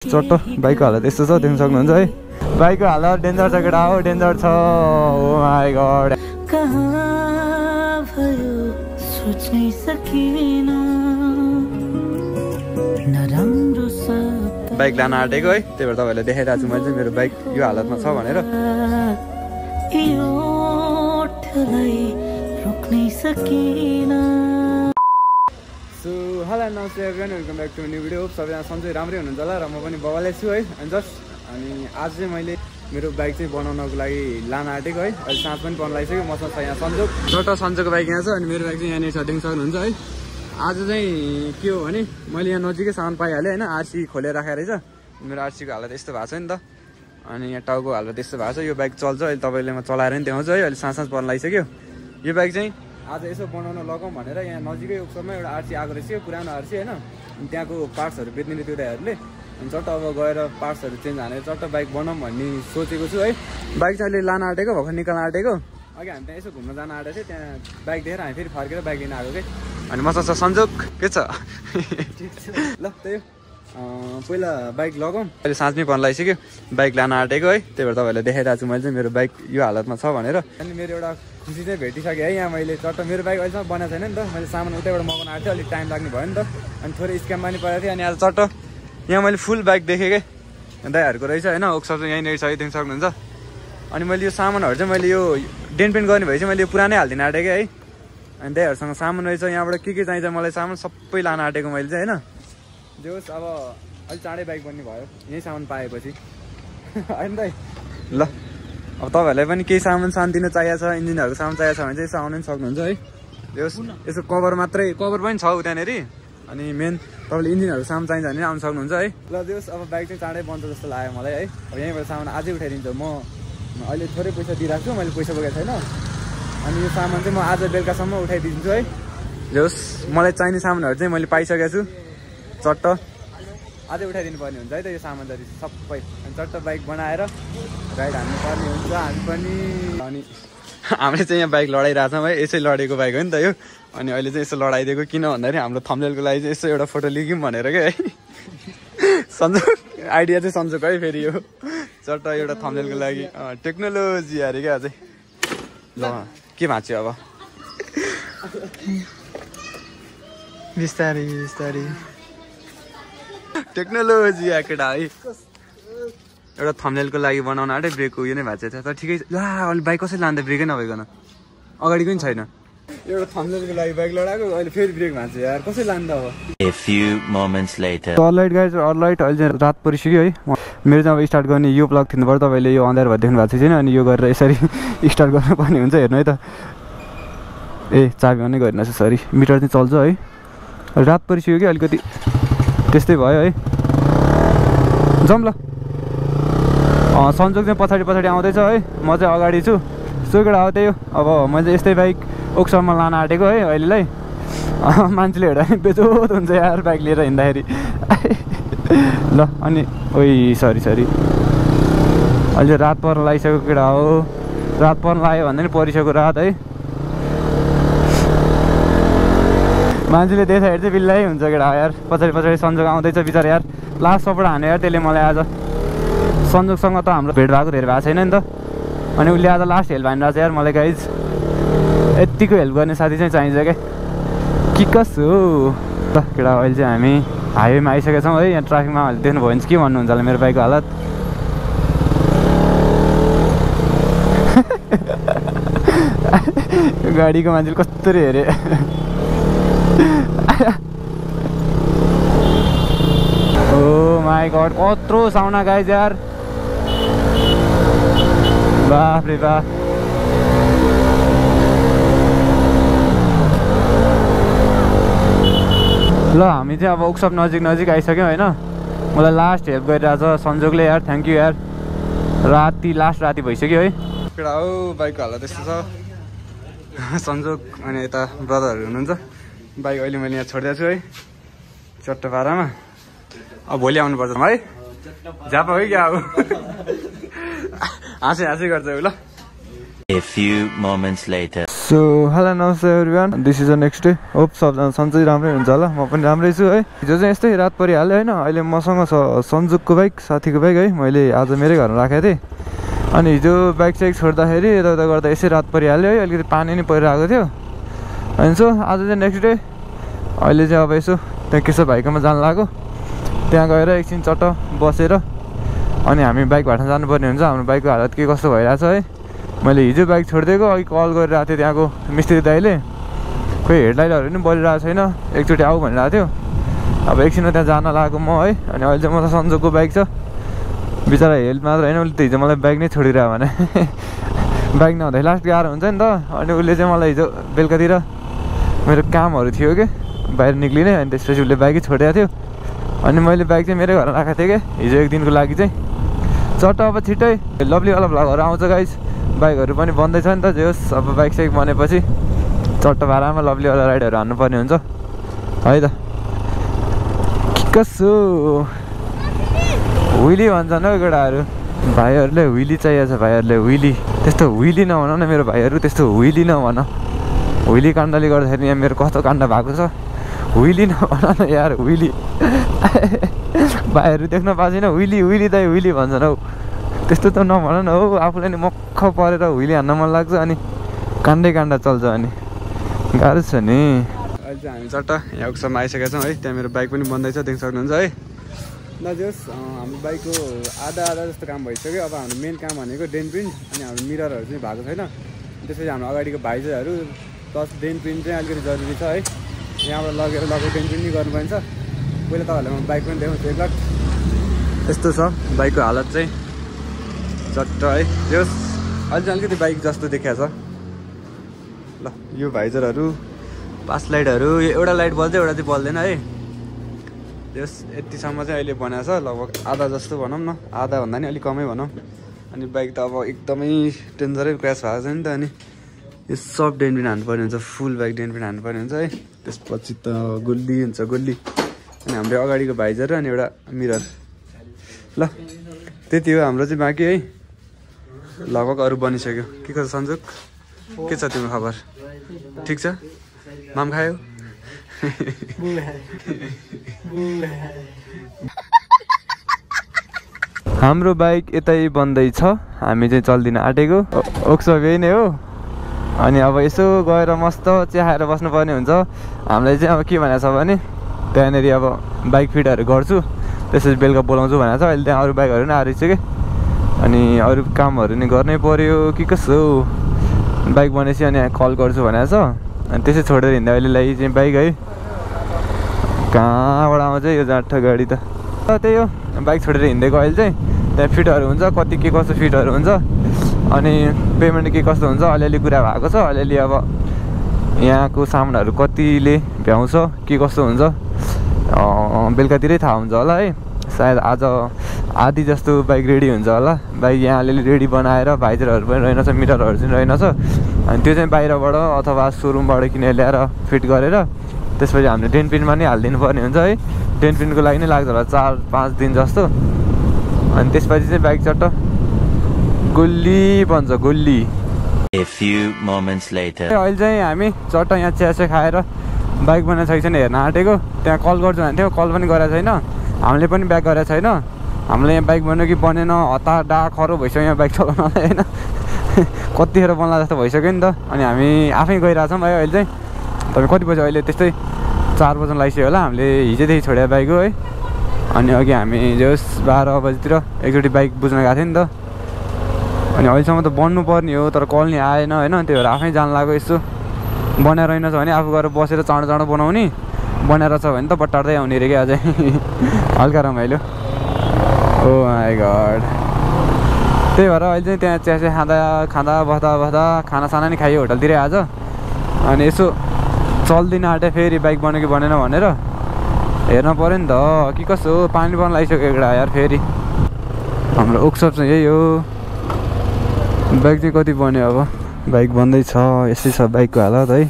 चट्ट बाइकको हालत यस्तो छ देख्न सक्नुहुन्छ है बाइकको हालत डेन्जर छ केटा हो डेन्जर छ ओ माय गॉड सोच्नै सकिन नराम्रो छ बाइक लान आँटेको है त्यही भएर तपाईहरुलाई देखाइरहेको छु मैले चाहिँ मेरो बाइक यो हालतमा छ भनेर यो ठलै रोक्नै सकिन सो हेलो नमस्ते everyone welcome back to new video सबैजना सन्चै राम्रै हुनुहुन्छ होला र म पनि बवालै छु है अनि आज चाहिँ मैले मेरो बाइक चाहिँ बनाउनको लागि लान आँटेको है अहिले साँझ पनि पर्न लागिसक्यो मसँग छ यहाँ सन्जोग छोटो सन्जोगको बाइक यहाँ छ अनि मेरो बाइक चाहिँ यहाँनिर छ देख्न सक्नुहुन्छ है आज चाहिँ के हो भने मैले यहाँ नजिकै सामान पाइहालेँ होइन आरसी खोलेर राखेर रहेछ मेरो आरसीको हालत यस्तो भएको छ नि त अनि यहाँ टाउको हालत यस्तो भएको छ यो बाइक चल्छ अहिले तपाईँले म चलाएर नि देखाउँछु है अहिले साँझ साँझ पर्न लागिसक्यो यो बाइक चाहिँ आज यसो बनाउन लगाउँ भनेर यहाँ नजिकै उक्समा एउटा आरसी आएको रहेछ पुरानो आरसी होइन अनि त्यहाँको पार्ट्सहरू बेच्ने थियो दाइहरूले अनि चट्ट अब गएर पार्ट्सहरू चेन्ज हानेर चट्ट बाइक बनाऊँ भन्ने सोचेको छु है बाइक चाहिँ अहिले लान आँटेको भर्खर निकाल्न आँटेको अघि हामी त्यहाँ यसो घुम्न जान आँटेको थियो त्यहाँ बाइक देखेर हामी फेरि फर्केर बाइक लिन आएको कि अनि मसँग छ सन्जोग के छ ल त्यही पहिला बाइक लगाऊँ अहिले साँझमै पर्न लागिसक्यो बाइक लान आँटेको है त्यही भएर तपाईँहरूलाई देखाइरहेको छु मैले चाहिँ मेरो बाइक यो हालतमा छ भनेर अनि मेरो एउटा खुसी चाहिँ भेटिसकेँ है यहाँ मैले चट्ट मेरो बाइक अहिलेसम्म बनाएको छैन नि त मैले सामान उतैबाट मगाउन आएको थिएँ अलिक टाइम लाग्ने भयो नि त अनि थोरै स्क्याम पनि परेको थियो अनि आज चट्ट यहाँ मैले फुल बाइक देखेँ क्या दाइहरूको रहेछ होइन वर्कसप चाहिँ यहीँनिर छ देख्न सक्नुहुन्छ अनि मैले यो सामानहरू चाहिँ मैले यो डेन पेन्ट गर्ने भए चाहिँ मैले यो पुरानै हालिदिन आँटेको है अनि दाइहरूसँग सामान रहेछ यहाँबाट के चाहिन्छ मलाई सामान सबै लान आँटेको मैले चाहिँ होइन जे होस् अब अलिक चाँडै बाइक बन्ने भयो यही सामान पाएपछि होइन दाइ ल अब तपाईँहरूलाई पनि केही सामान सानोतिनो चाहिएको छ इन्जिनहरूको सामान चाहिएको छ भने चाहिँ यसो आउनु पनि सक्नुहुन्छ है जे होस् यसो कभर मात्रै कभर पनि छ त्यहाँनिर अनि मेन तपाईँले इन्जिनहरू सामान चाहिन्छ भने आउनु सक्नुहुन्छ है ल जे होस् अब बाइक चाहिँ चाँडै बन्छ जस्तो लाग्यो मलाई है अब यहीँबाट सामान आजै उठाइदिन्छु म अहिले थोरै पैसा दिइरहेको छु मैले पैसा बोकेको छैन अनि यो सामान चाहिँ म आज बेलुकासम्म उठाइदिन्छु है जे होस् मलाई चाहिने सामानहरू चाहिँ मैले पाइसकेको छु चट्ट अझै उठाइदिनु पर्ने हुन्छ है त यो सामान जति सबै अनि चट्ट बाइक बनाएर राइड हान्नु पर्ने हुन्छ हामी पनि अनि हामीले चाहिँ यहाँ बाइक लडाइरहेछौँ है यसै लडेको बाइक हो नि त यो अनि अहिले चाहिँ यसो लडाइदिएको किन भन्दाखेरि हाम्रो थम्बनेलको लागि चाहिँ यसो एउटा फोटो लिगौँ भनेर क्या है सन्जोग आइडिया चाहिँ सन्जोग है फेरि यो चट्ट एउटा थम्बनेलको लागि टेक्नोलोजी अरे क्या अझै ल के भाँच्यो अब बिस्तारै बिस्तारै टेक्नोलोजी आकेटा है एउटा थम्बनेलको लागि बनाउन आँटे ब्रेकको यो नै भएको छ तर ठिकै ला अहिले बाइक कसरी लाँदा ब्रेकै नभइकन अगाडिको पनि छैन एउटा थम्बनेलको लागि बाइक लडाएको अहिले फेरि ब्रेक भान्छ यार कसरी लाँदा अब A few moments later all right guys all right अहिले चाहिँ रात परिसक्यो है मेरो चाहिँ अब स्टार्ट गर्ने यो प्लग थिच्नु पर्यो तपाईँले यो अँध्यारो भएर देख्नु भएको छैन अनि यो गरेर यसरी स्टार्ट गर्नुपर्ने हुन्छ हेर्नु है त ए चाबी नै गरिरहेको छु सरी मिटर चाहिँ चल्छ है रात परिसक्यो कि अलिकति त्यस्तै भयो है जाउँ ल सन्जोग चाहिँ पछाडि पछाडि आउँदैछ है म चाहिँ अगाडि छु सोकेटा हो त्यही हो अब मैले यस्तै बाइक ओक्सममा लान आँटेको है अहिलेलाई मान्छेले हेर्दा बेजोत हुन्छ यार बाइक लिएर हिँड्दाखेरि ल अनि ओइ सरी अहिले रात पर्न लागिसक्यो केटा हो रात पर्न लाग्यो भन्दा नि परिसक्यो रात है मान्छेले देखाएर चाहिँ बिल्लै हुन्छ केटा यार पछाडि पछाडि सन्जोग आउँदैछ बिचार यार लास्ट सपोर्ट हान्यो यार त्यसले मलाई आज सन्जोगसँग त हाम्रो भेट भएको धेरै भएको छैन नि त अनि उसले आज लास्ट हेल्प हानिरहेको छ यार मलाई गाइज यत्तिको हेल्प गर्ने साथी चाहिँ चाहिन्छ क्या कि कसो ल केटा अहिले चाहिँ हामी हाइवेमा आइसकेका छौँ है यहाँ ट्राफिकमा देख्नुभयो भने चाहिँ के भन्नुहुन्छ होला मेरो बाइकको हालत गाडीको मान्छेले कस्तरी हेरे ओ माई गॉड कत्रो साउन्ड गाइज यार बाफ रे बाफ ल हामी चाहिँ अब वर्कसप नजिक आइसक्यौँ होइन मलाई लास्ट हेल्प गरिरहेछ सन्जोगले यार थ्याङ्क यू यार लास्ट राति भइसक्यो है केटा हो बाइकको हालत त्यस्तो छ सन्जोग अनि यता ब्रदरहरू हुनुहुन्छ बाइक अहिले मैले यहाँ छोडिदिएको छु है चट्ट पारामा अब भोलि आउनुपर्छ है झापा है क्या अब हाँसै गर्छ ल A few moments later so hello नमस्ते everyone, this is the next day. Hope सबजना सन्चै राम्रै हुन्छ होला, म पनि राम्रै छु है। हिजो चाहिँ यस्तै रात परिहाल्यो होइन। अहिले मसँग छ सन्जुकको बाइक, साथीको बाइक है। मैले आज मेरै घरमा राखेको थिएँ। अनि हिजो बाइक चाहिँ छोड्दाखेरि यताउता गर्दा यसै रात परिहाल्यो है। अलिकति पानी नि परिरहेको थियो। अनि सो आज चाहिँ नेक्स्ट डे। अहिले चाहिँ अब यसो त्यहाँ केशव भाइकोमा जानु लाग्यो। त्यहाँ गएर एकछिन चट्ट बसेर अनि हामी बाइक भाट्न जानुपर्ने हुन्छ। हाम्रो बाइकको हालत के कस्तो भइरहेछ है। मैले हिजो बाइक छोडिदिएको, अघि कल गरिरहेको थिएँ त्यहाँको मिस्त्री दाइले। खोइ हेडलाइटहरू पनि बलिरहेको छैन, एकचोटि आऊ भनिरहेको थियो। अब एकछिनमा त्यहाँ जान लागेको म है। अनि अहिले चाहिँ मलाई सन्जोगको बाइक छ। बिचरा हेल्प मात्र होइन, उसले त हिजो मलाई बाइक नै छोडिरह्यो भने बाइक नहुँदा लास्ट गाह्रो हुन्छ नि त। अनि उसले चाहिँ मलाई हिजो बेलुकातिर मेरो कामहरू थियो कि बाहिर निक्लिने, अनि त्यसपछि उसले बाइकै छोडिरहेको थियो। अनि मैले बाइक चाहिँ मेरै घरमा राखेको थिएँ कि हिजो एक दिनको लागि चाहिँ। चट्ट अब छिट्टै लभलीवाला भ्लगहरू आउँछ गाइस। बाइकहरू पनि बन्दैछ नि त, जे होस् अब बाइक साइक बनेपछि चट्ट भाडामा लभलीवाला राइडहरू हान्नुपर्ने हुन्छ है त। कसो विली भन्छन् हौ केटाहरू, भाइहरूले विली चाहिएको छ। भाइहरूले विली, त्यस्तो विली नभन न मेरो भाइहरू, त्यस्तो विली नभन। विली काण्डले गर्दाखेरि यहाँ मेरो कस्तो काण्ड भएको छ। विली नभन न यार, विली भाइहरू देख्न पाएको छैन। विली विली दाइ विली भन्छन् हौ, त्यस्तो त नभन न हौ। आफूलाई नि मक्ख परेर हुइली हान्न मन लाग्छ अनि काण्डै काण्ड चल्छ, अनि गाह्रो छ नि। अहिले चाहिँ हामी चट्ट यहाँ उक्समा आइसकेका छौँ है। त्यहाँ मेरो बाइक पनि बन्दैछ, देख्न सक्नुहुन्छ है। नजियोस् हाम्रो बाइकको आधा जस्तो काम भइसक्यो। अब हाम्रो मेन काम भनेको डेन प्रिन्ट अनि हाम्रो मिररहरू चाहिँ भएको छैन। त्यसपछि हाम्रो अगाडिको भाइजरहरू प्लस डेन प्रिन्ट चाहिँ अलिकति जरुरी छ है। यहाँबाट लगेर डेन प्रिन्ट नै गर्नुपर्छ। पहिला तपाईँहरूलाई म बाइक पनि देखाउँछु एकलट। यस्तो छ बाइकको हालत चाहिँ चट्ट है। जस अहिले चाहिँ अलिकति बाइक जस्तो देखिएको छ। ल यो भाइजरहरू, पास लाइटहरू, यो एउटा लाइट बल्छ एउटा चाहिँ बल्दैन है। जस यतिसम्म चाहिँ अहिले बनाएको छ, लगभग आधा जस्तो भनौँ न, आधा भन्दा नि अलिक कमै भनौँ। अनि बाइक त अब एकदमै डेन्जरै क्रास भएको छ नि त। अनि यो सब डेन पिन हान्नुपर्ने हुन्छ, फुल बाइक डेन पिन हान्नुपर्ने हुन्छ है। त्यसपछि त गुल्ली हुन्छ गुल्ली। अनि हाम्रो अगाडिको भाइजर अनि एउटा मिरर। ल त्यति हो हाम्रो चाहिँ बाँकी है। लगभग अरू बनिसक्यो। के छ सन्जोग, के छ तिम्रो खबर? ठिक छ? माम खायो? हाम्रो बाइक यतै बन्दैछ, हामी चाहिँ चल्दिन आँटेको। ओक्सो यही नै हो। अनि अब यसो गएर मस्त चिया खाएर बस्नुपर्ने हुन्छ। हामीलाई चाहिँ अब के भनेको छ भने त्यहाँनिर अब बाइक फिटहरू गर्छु, त्यसपछि बेलुका बोलाउँछु भनेको छ। अहिले त्यहाँ अरू बाइकहरू पनि आएको रहेछ कि, अनि अरू कामहरू नि गर्नै पर्यो कि कसो। बाइक बनेपछि अनि कल गर्छु भनेको छ। अनि त्यसै छोडेर हिँड्दा अहिलेलाई चाहिँ बाइक है। कहाँबाट आउँछ यो जाँठो गाडी त। त्यही हो, बाइक छोडेर हिँडेको अहिले चाहिँ। त्यहाँ फिटहरू हुन्छ, कति के कस्तो फिटहरू हुन्छ, अनि पेमेन्ट के कस्तो हुन्छ, अलिअलि कुरा भएको छ। अलिअलि अब यहाँको सामानहरू कतिले भ्याउँछ, के कस्तो हुन्छ, बेलुकातिरै थाहा हुन्छ होला है। सायद आज आधी जस्तो बाइक रेडी हुन्छ होला। बाइक यहाँ अलिअलि रेडी बनाएर भाइजरहरू पनि रहेनछ, मिटरहरू चाहिँ रहेनछ। अनि त्यो चाहिँ बाहिरबाट अथवा सोरुमबाट किनेर ल्याएर फिट गरेर त्यसपछि हामीले डेन पिनमा नै हालिदिनु पर्ने हुन्छ है। डेन पिनको लागि नै लाग्छ होला 4-5 दिन जस्तो। अनि त्यसपछि चाहिँ बाइक चट्ट गुल्ली बन्छ, गुल्ली। A few moments later. अहिले चाहिँ हामी चट्ट यहाँ चिया खाएर बाइक बनाएको छैन हेर्न आँटेको। त्यहाँ कल गर्छु भने थियो, कल पनि गरेको छैन। हामीले पनि ब्याक गरेको छैन। हामीले यहाँ बाइक बन्यो कि बनेन, हतार डा खरो भइसक्यो यहाँ बाइक चलाउनलाई होइन। कतिखेर बन्ला जस्तो भइसक्यो नि त। अनि हामी आफै गइरहेछौँ है। अहिले चाहिँ तपाईँ कति बजी, अहिले त्यस्तै 4 बजी लागिसक्यो होला। हामीले हिजोदेखि छोडेर बाइक हो है। अनि अघि हामी जस 12 बजीतिर एकचोटि बाइक बुझ्न गएको थियो नि त। अनि अहिलेसम्म त बन्नु पर्ने हो, तर कल नि आएन होइन। त्यही भएर आफै जान लाग्यो। यसो बनाएर रहेनछ भने आफू गएर बसेर चाँडो चाँडो बनाउने, बनाएर छ भने त बट्टार्दै आउने अरे क्या अझै। हल्का रमाइलो। ओ माई गड। त्यही भएर अहिले चाहिँ त्यहाँ चिया खाँदा बस्दा खानासाना नि खायो होटलतिरै आज। अनि यसो चल्दिन आँटे फेरि बाइक बन्यो कि बनेन भनेर हेर्न पऱ्यो नि त कि कसो। पानी पनि लगाइसक्यो एउटा यार फेरि। हाम्रो वर्कसप चाहिँ यही हो। बाइक चाहिँ कति बन्यो, अब बाइक बन्दैछ। यस्तै छ बाइकको हालत है।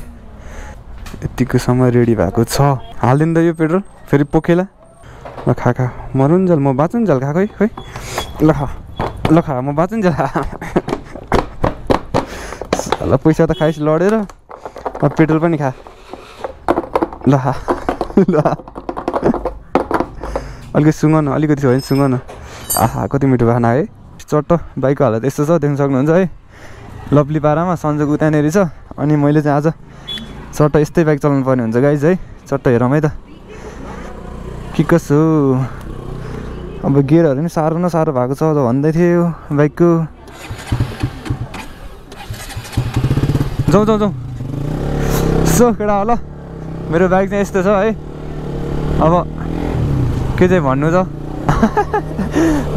यतिको समय रेडी भएको छ। हालिदिनु त यो पेट्रोल फेरि पोखेला। ल खा मरुन्जेल, म बाँचुन्जेल खाएको है। ल खा म बाँचुन्जेल। ल पैसा त खाइस लडेर पेट्रोल पनि खा ल ल अलिकति सुँग न अलिकति भयो भने सुँग न आहा कति मिठो खाना है चट्ट बाइकको हालत यस्तो छ देख्न सक्नुहुन्छ है लभली पारामा सन्जोग उतानेर छ अनि मैले चाहिँ आज चट्ट यस्तै बाइक चलाउनु पर्ने हुन्छ गाइज है चट्ट हेरौँ है त के कसो अब गियरहरू पनि साह्रो न साह्रो भएको छ भन्दै थियो बाइकको जाउँ जाउँ जाउँ सो केटा हो ल मेरो बाइक चाहिँ यस्तो छ है अब के चाहिँ भन्नु त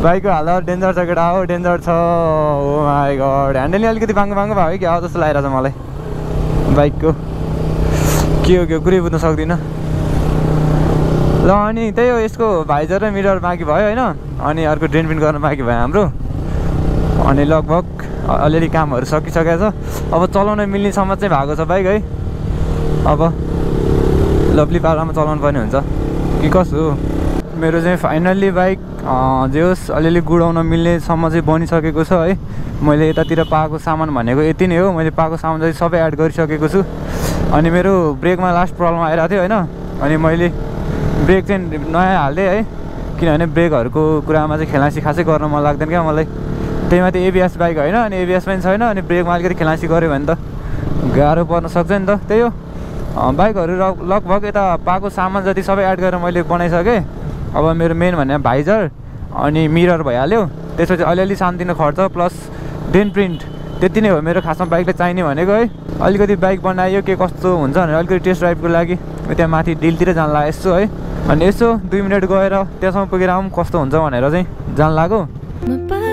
बाइकको हालत डेन्जर छ केटा हो डेन्जर छ ओ माई गड ह्यान्डल अलिकति बाङ्गो बाङ्गो भयो क्या जस्तो लागिरहेको छ मलाई बाइकको के हो कुरै बुझ्न सक्दिनँ ल अनि त्यही हो यसको भाइजर र मिरर बाँकी भयो होइन अनि अर्को ड्रेन प्रिन्ट गर्न बाँकी भयो हाम्रो अनि लगभग अलिअलि कामहरू सकिसकेको छ अब चलाउन मिल्नेसम्म चाहिँ भएको छ बाइक है अब लभली पारामा चलाउनु पर्ने हुन्छ कि कसो मेरो चाहिँ फाइनल्ली बाइक जे होस् अलिअलि गुडाउन मिल्नेसम्म चाहिँ बनिसकेको छ है मैले यतातिर पाएको सामान भनेको यति नै हो मैले पाएको सामान चाहिँ सबै एड गरिसकेको छु अनि मेरो ब्रेकमा लास्ट प्रब्लम आइरहेको थियो होइन अनि मैले ब्रेक चाहिँ नयाँ हाल्दै है किनभने ब्रेकहरूको कुरामा चाहिँ खेलासी खासै गर्न मन लाग्दैन क्या मलाई त्यही माथि एबिएस बाइक होइन अनि एबिएस पनि छैन अनि ब्रेकमा अलिकति खेलासी गऱ्यो भने त गाह्रो पर्न सक्छ नि त त्यही हो बाइकहरू लगभग यता पाएको सामान जति सबै एड गरेर मैले बनाइसकेँ अब मेरो मेन भने भाइजर अनि मिरर भइहाल्यो त्यसपछि अलिअलि सानोतिनो खर्च प्लस डेन प्रिन्ट त्यति नै हो मेरो खासमा बाइकले चाहिने भनेको है अलिकति बाइक बनायो के कस्तो हुन्छ भनेर अलिकति टेस्ट ड्राइभको लागि त्यहाँ माथि डिलतिर जान लाग्यो यसो है अनि यसो 2 मिनट गएर त्यहाँसम्म पुगेर आउँ कस्तो हुन्छ भनेर चाहिँ जान लाग्यो